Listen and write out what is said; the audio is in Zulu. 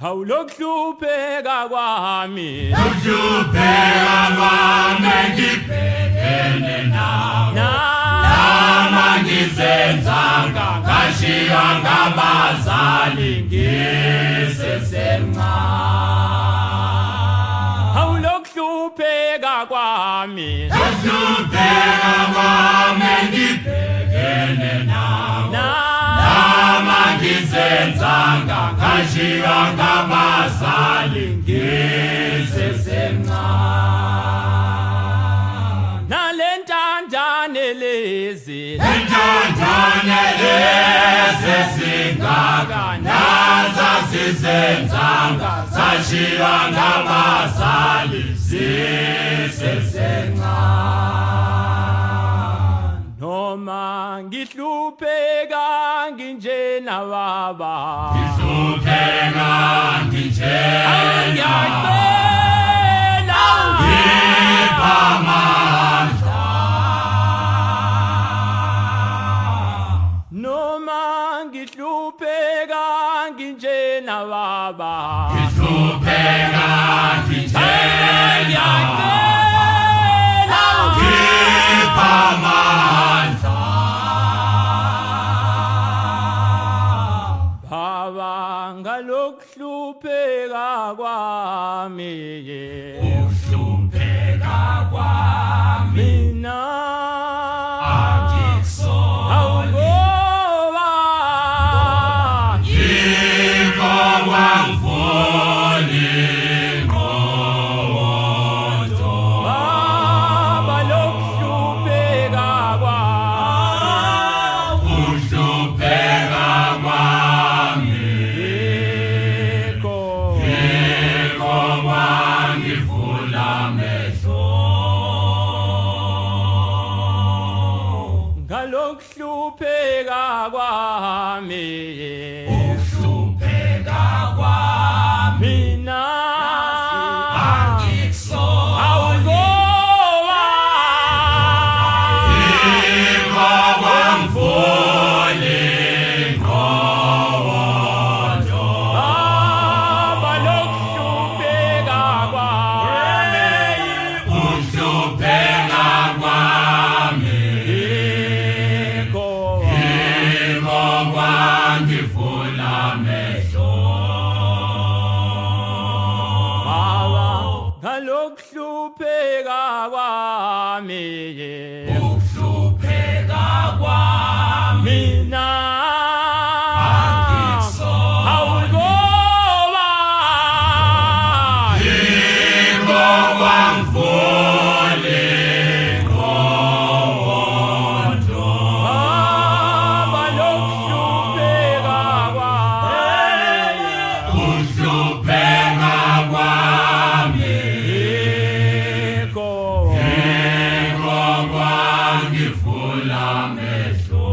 Hawulokuhlupheka kwami Ukuhlupheka kwami ngibhekene nawe Nama ngizenzanga ngashiywa ngabazali ngisesemncane Hawulokuhlupheka kwami Ukuhlupheka kwami ngibhekene nawe Nama ngizenzanga ngashiywa ngabazali ngisesemncane Nalentandane lezi Intandane lezi zingaka nazazizenzanga zashiywa ngabazali zisesemncane Noma ngihlupheka nginjena baba Ngihlupheka nginjena Ngiyacela ngipha amandla Noma ngihlupheka nginjena baba Ngihlupheka nginjena Ngiyacela ngipha amandla Baba ngalokuhlupheka kwami Ukuhlupheka kwami mina angikusona awungoba yikho wangifuni ngowodo Baba lokuhlupheka kwami Ukuhlupheka kwami yikho yikho wangivula amehlo ngalokuhlupheka kwami Ukuhlupheka kwami mina angikusona awungoba yikho wangivula ngowodo Baba lokuhlupheka kwami Ukuhlupheka kwami yikho yikho kwangivula amehlo Baba ngalokuhlupheka kwami Ukuhlupheka kwami mina angikusona awungoba yikho wangivula ngowodo Baba lokuhlupheka kwami Ukuhlupheka kwami yikho yikho kwangivula amehlo